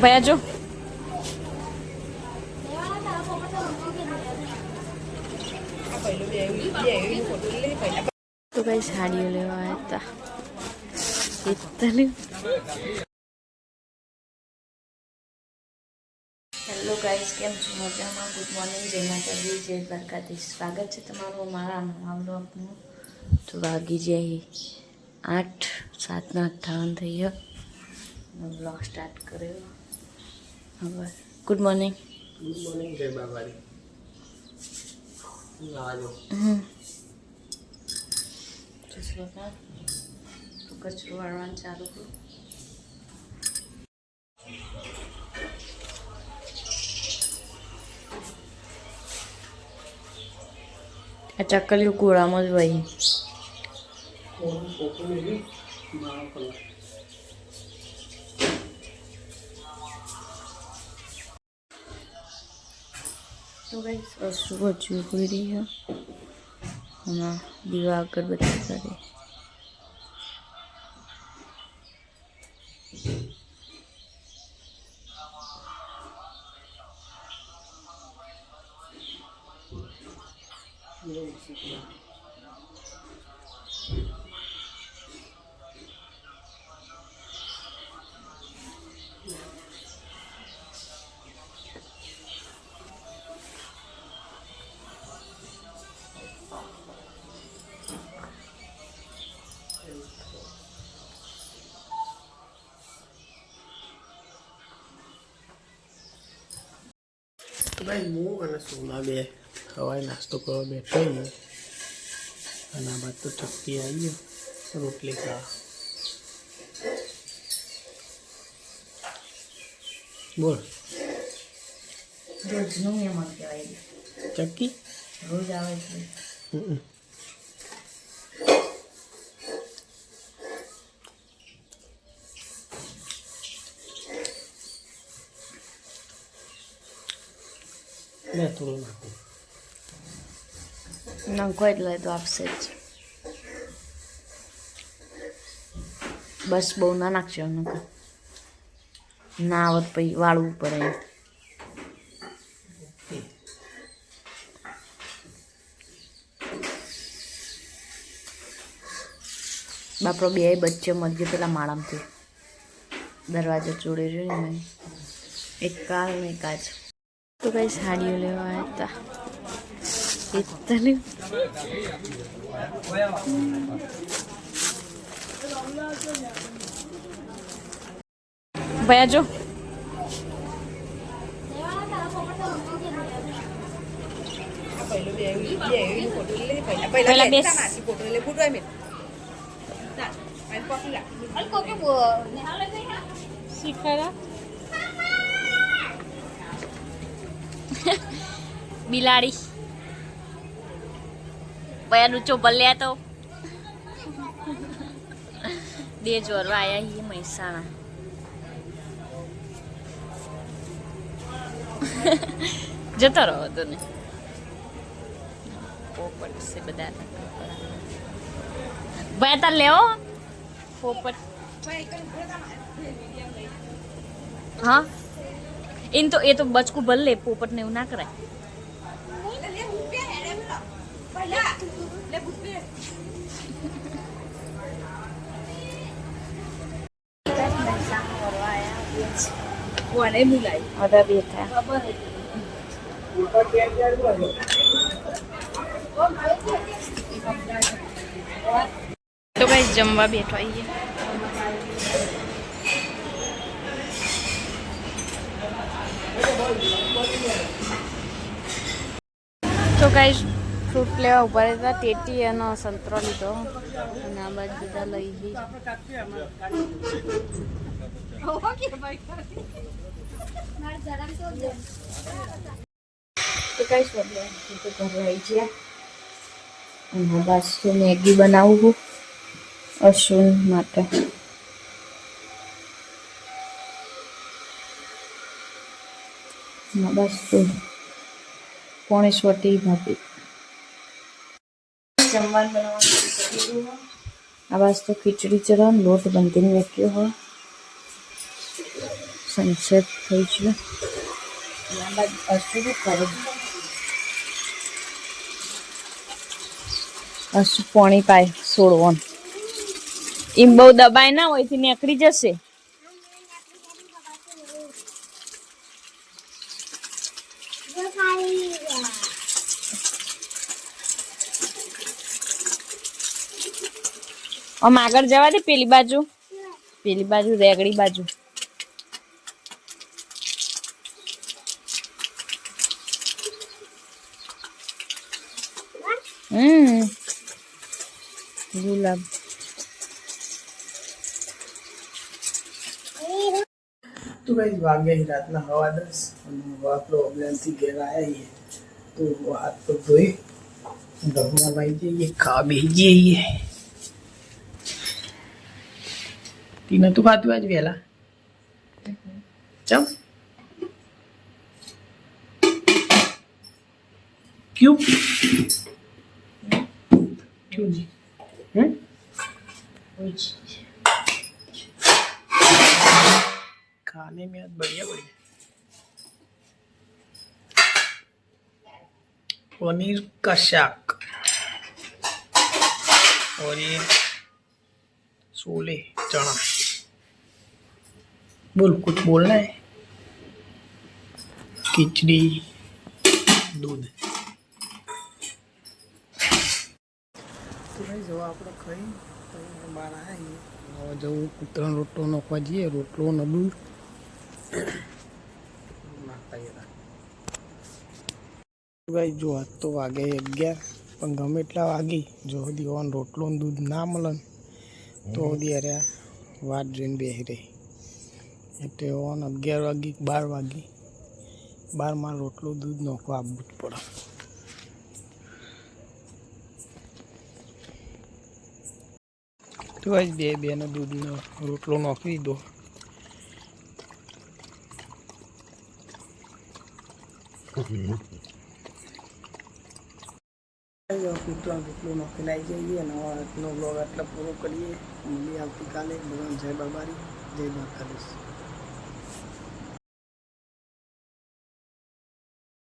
भैया जो तो कई साड़ियों लेवा आया था इतनी। हेलो गाइस, केम छो मजामां? गुड मॉर्निंग, जय माताजी, जय દ્વારકાધીશ। स्वागत है तमाરું मारा नवा ब्लॉगનું। तो वागी जाए 8, 7:58 થઈ ગયો। ब्लॉग स्टार्ट કર્યો હવે। Good morning. गुड मॉर्निंग, जय बाबारी। आजो चलो का तो कचरो वाळવાનું ચાલુ કરું। આ ચકલીઓ કુળામાં જ વહી तो गाइस सुबह चूपड़ी रही है हमारा दीवा अगरबत्ती करे। भाई मुँह અને સોના બે હવાઈ નાસ્તો કરવા બેઠો હું અને આ બાદ તો ચક્કી આવી રોટલી ખાવા। બોલ રોજનું એમ કહેવાય ચક્કી રોજ આવે છે। મેં થોડું નાખું નાખો એટલે તો આપશે જ બસ બહુ ના નાખજો નકર ના આવત પછી વાળવું પડે। બાપરો બે બચ્ચે મરજે પેલા માળામાંથી દરવાજો ચોડી રહ્યો ને એક કાલ ને એક આજ तो कई साड़ियों लेवा आया था इतनी। भैया जो पहला बेस सीखा बिलाड़ी भैया ऊंचो बल्ले तो दे जोरवा आया ही महसाणा जतो रहो तो ने पोपट से बता भैया ता ले पोपट हाँ इन तो ये तो बचकू भल ले पोपट ने ना कराय तो गाइस जमवा बैठो आइए। तो गाइस फ्रूट लेवा उभा रहता टेटी एनो संतरो लीधो અને આ બાજુ બધા લઈ ગઈ। તો ગાઈસ આપણે તો ઘરે આવી ગયા અને બસ તો મેગી બનાવું અશ્વિન માટે। બસ તો પોણેશ્વટી ભાભી જમવાનું બનાવવાનું। આ બસ તો ખીચડી ચડાવ લોટ બાંધીને મૂક્યો હોય સનસેટ થઈ ગયું. એના બાદ અશું કરે અશું પાણી પાય છોડવાનું. એમ બહુ દબાય ના હોય થી નીકળી જશે. આમ આગળ જવા દે પેલી બાજુ રેગડી બાજુ. ગુલાબ तो गाइस वागे ही रात ना 10:15 और प्रॉब्लम थी घेर आया ही तो हाथ तो धोई डबना भाई जी ये खा भेजिए ये तीन तो खाती आज वेला चम क्यों क्यों जी खाने में आज बढ़िया पनीर का शाक और ये छोले चना. बोल कुछ बोलना है. खिचड़ी दूध तो भाई जो आप खाई बार आया जो ત્રણ રોટલો નાખવા જઈએ રોટલો ને દૂધ ભાઈ જો આજ તો વાગે 11 પણ ગમે એટલા વાગી જો સુધી ઓન રોટલો ને દૂધ ના મળે તો સુધી અરે વાત જોઈને બેસી રહી એટલે ઓન 11 વાગી 12 વાગી 12 રોટલો દૂધ નાખવા આપવું જ પડે. તો આજ બે નો દૂધનો રોટલો નાખી દો. મિત્રો રોટલો નાખી જઈએ અને આજનો બ્લોગ આટલા પૂરો કરીએ. મળીએ આવતીકાલે. ભગવાન જય બાબારી જય દ્વારકાધીશ.